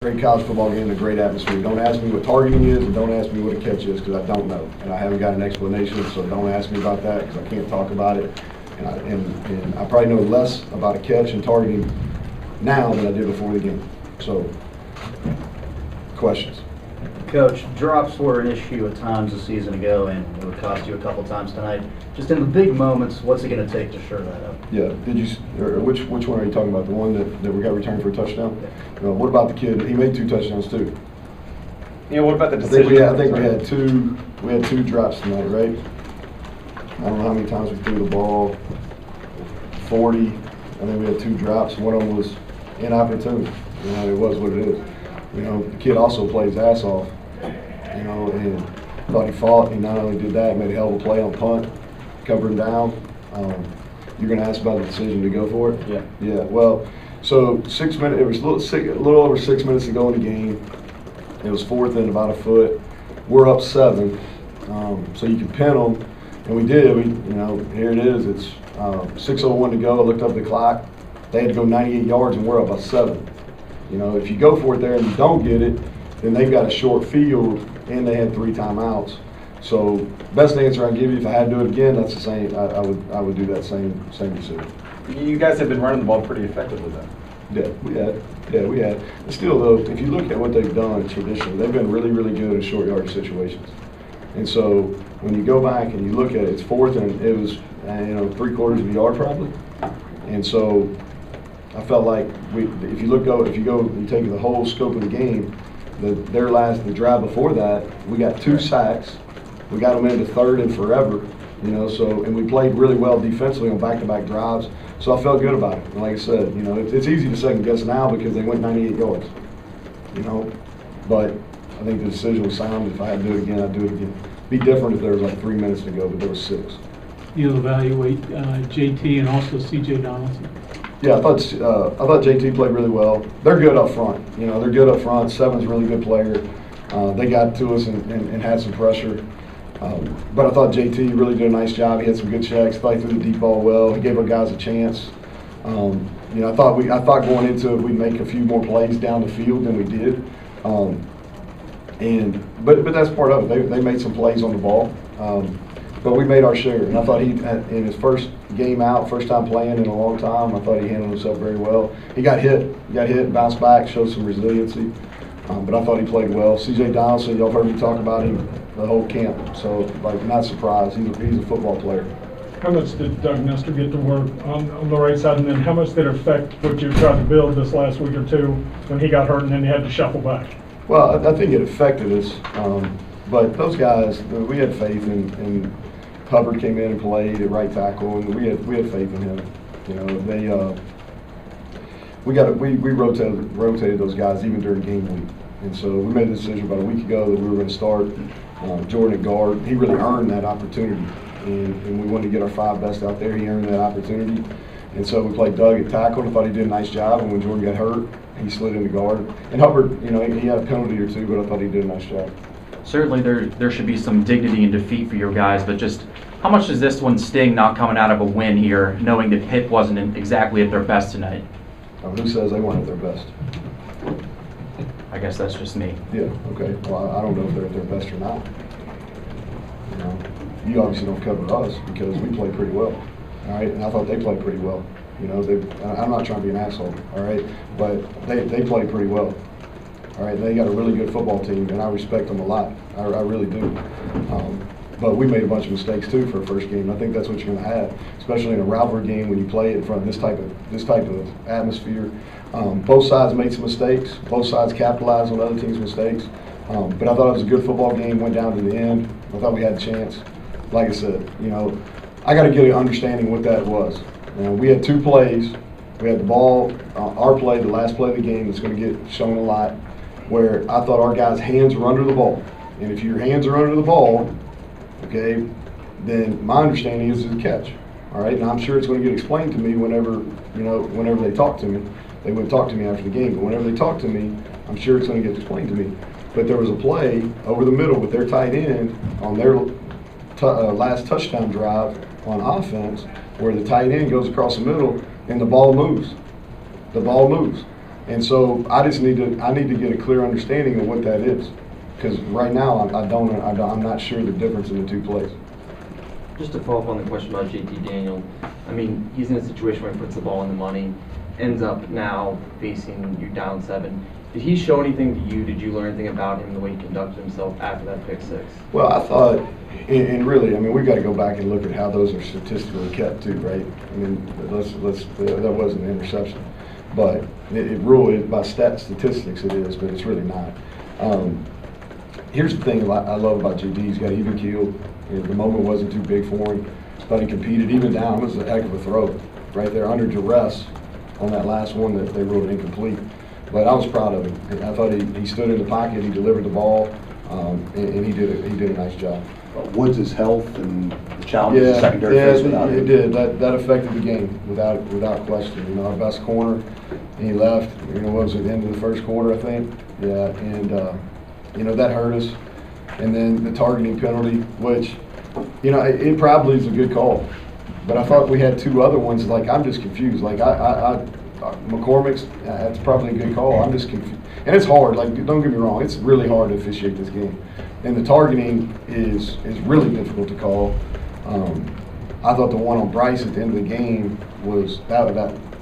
Great college football game, a great atmosphere. Don't ask me what targeting is, and don't ask me what a catch is, because I don't know, and I haven't got an explanation. So don't ask me about that, because I can't talk about it. And I probably know less about a catch and targeting now than I did before the game. So, questions? Coach, drops were an issue at times a season ago, and it would cost you a couple times tonight. Just in the big moments, what's it going to take to shore that up? Yeah. Which one are you talking about? The one that we got returned for a touchdown? Yeah. What about the kid? He made 2 touchdowns too. Yeah. What about the decision? I think we had two drops tonight, right? I don't know how many times we threw the ball. 40. I think we had 2 drops. One of them was inopportune. It was what it is. The kid also played his ass off. And thought he fought. He not only did that, made a hell of a play on punt, covered him down. You're going to ask about the decision to go for it? Yeah. Yeah. Well, so 6 minutes. It was a little over 6 minutes to go in the game. It was 4th and about a foot. We're up 7, so you can pin them, and we did. Here it is. It's 6:01 to go. I looked up the clock. They had to go 98 yards, and we're up by 7. If you go for it there and you don't get it, then they've got a short field, and they had 3 timeouts. So best answer I can give you, if I had to do it again, that's the same. I would do that same decision. You guys have been running the ball pretty effectively, though. Yeah, we had. But still, though, if you look at what they've done traditionally, they've been really, really good in short yardage situations. And so when you go back and you look at it, it's 4th and it was 3/4 of a yard probably. And so I felt like if you take the whole scope of the game, the drive before that, we got 2 sacks. We got them into 3rd and forever, and we played really well defensively on back-to-back drives. So I felt good about it. And like I said, it's easy to second guess now because they went 98 yards, but I think the decision was sound. If I had to do it again, I'd do it again. Be different if there was like 3 minutes to go, but there was 6. You'll evaluate JT and also CJ Donaldson. Yeah, I thought JT played really well. They're good up front. They're good up front. 7's a really good player. They got to us and had some pressure. But I thought JT really did a nice job. He had some good checks. Thought he threw the deep ball well. He gave our guys a chance. I thought going into it we'd make a few more plays down the field than we did. But that's part of it. They made some plays on the ball. But we made our share, and I thought he, in his first game out, first time playing in a long time, I thought he handled himself very well. He got hit, bounced back, showed some resiliency, but I thought he played well. C.J. Donaldson, y'all heard me talk about him the whole camp, so not surprised. He's a football player. How much did Doug Nestor get to work on the right side, and then how much did it affect what you tried to build this last week or two when he got hurt and then you had to shuffle back? Well, I think it affected us, but those guys, we had faith in Hubbard came in and played at right tackle, and we had faith in him. We rotated those guys even during game week, and so we made a decision about a week ago that we were going to start Jordan at guard. He really earned that opportunity, and we wanted to get our 5 best out there. He earned that opportunity, and so we played Doug at tackle. I thought he did a nice job, and when Jordan got hurt, he slid into guard. And Hubbard, he had a penalty or 2, but I thought he did a nice job. Certainly there should be some dignity in defeat for your guys, but just how much does this one sting not coming out of a win here, knowing that Pitt wasn't exactly at their best tonight? Who says they weren't at their best? I guess that's just me. Yeah, okay. Well, I don't know if they're at their best or not. You obviously don't cover us because we played pretty well, all right? And I thought they played pretty well. I'm not trying to be an asshole, all right? But they played pretty well. All right, they got a really good football team, and I respect them a lot. I really do. But we made a bunch of mistakes too for a first game. I think that's what you're going to have, especially in a rivalry game when you play in front of this type of atmosphere. Both sides made some mistakes. Both sides capitalized on other teams' mistakes. But I thought it was a good football game. Went down to the end. I thought we had a chance. Like I said, I got to get an understanding what that was. We had 2 plays. We had the ball, our play, the last play of the game that's going to get shown a lot, where I thought our guys' hands were under the ball. And if your hands are under the ball, okay, then my understanding is it's a catch. All right, and I'm sure it's going to get explained to me whenever they talk to me. They wouldn't talk to me after the game, but whenever they talk to me, I'm sure it's going to get explained to me. But there was a play over the middle with their tight end on their last touchdown drive on offense where the tight end goes across the middle and the ball moves. And so I need to get a clear understanding of what that is. Because right now, I'm not sure the difference in the two plays. Just to follow up on the question about JT Daniel, I mean, he's in a situation where he puts the ball in the money, ends up now facing you down 7. Did he show anything to you? Did you learn anything about him, the way he conducted himself after that pick 6? Well, I thought, and really, I mean, we've got to go back and look at how those are statistically kept too, right? I mean, that wasn't an interception. But it really, by statistics it is, but it's really not. Here's the thing I love about JD. He's got even keel. The moment wasn't too big for him. Thought he competed even down. It was a heck of a throw right there under duress on that last one that they ruled incomplete. But I was proud of him. I thought he stood in the pocket, he delivered the ball, and he did a nice job. Woods' health and the challenges the secondary faced without him. It did. That affected the game without question. You know, our best corner, he left. You know, what was it, the end of the first quarter, I think? Yeah, and you know, that hurt us. And then the targeting penalty, which, you know, it probably is a good call. But I thought we had 2 other ones. Like, I'm just confused. Like, McCormick's, that's probably a good call. I'm just confused. And it's hard. Like, don't get me wrong. It's really hard to officiate this game. And the targeting is really difficult to call. I thought the one on Bryce at the end of the game was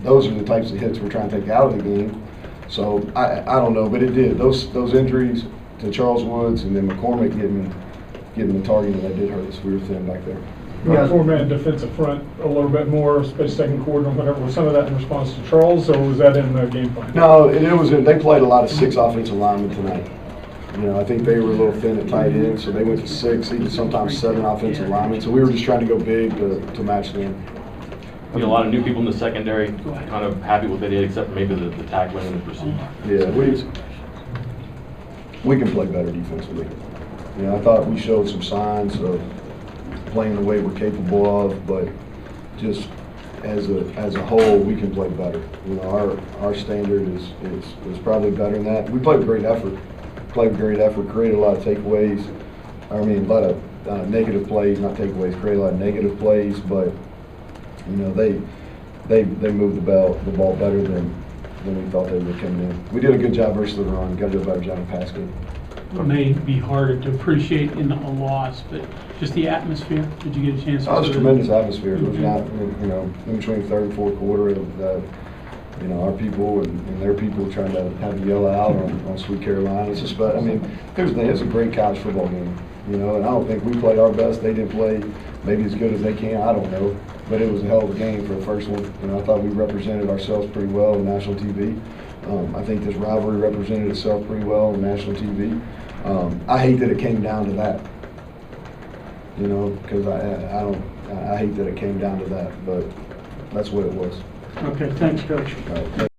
those are the types of hits we're trying to take out of the game. So I don't know, but it did. Those injuries to Charles Woods and then McCormick getting the targeting, that did hurt us. We were thin back there. About 4-man defensive front a little bit more, especially second quarter and whatever. Was some of that in response to Charles, or was that in the game plan? No, it was. They played a lot of 6 offensive linemen tonight. You know, I think they were a little thin at tight end, so they went to 6, even sometimes 7 offensive linemen. So we were just trying to go big to match them. You know, a lot of new people in the secondary, kind of happy with what they did, except maybe the tackling and the pursuit. Yeah, we can play better defensively. You know, I thought we showed some signs of playing the way we're capable of, but just as a whole, we can play better. You know, our standard is probably better than that. We played with great effort. Created a lot of takeaways. I mean, a lot of negative plays, not takeaways. Created a lot of negative plays, but you know, they moved the ball better than we thought they would come in. We did a good job versus the run. Got to do a better job in pass game. It may be harder to appreciate in a loss, but just the atmosphere. Did you get a chance to? Oh, it was a tremendous atmosphere. It was not, you know, in between third and fourth quarter, you know, our people and their people trying to have to yell out on Sweet Carolina. It's just, I mean, here's the thing, it's a great college football game, you know, and I don't think we played our best. They didn't play maybe as good as they can. I don't know, but it was a hell of a game for the first one. You know, I thought we represented ourselves pretty well on national TV. I think this rivalry represented itself pretty well on national TV. I hate that it came down to that, you know, because I hate that it came down to that, but that's what it was. Okay, thanks, Coach. All right.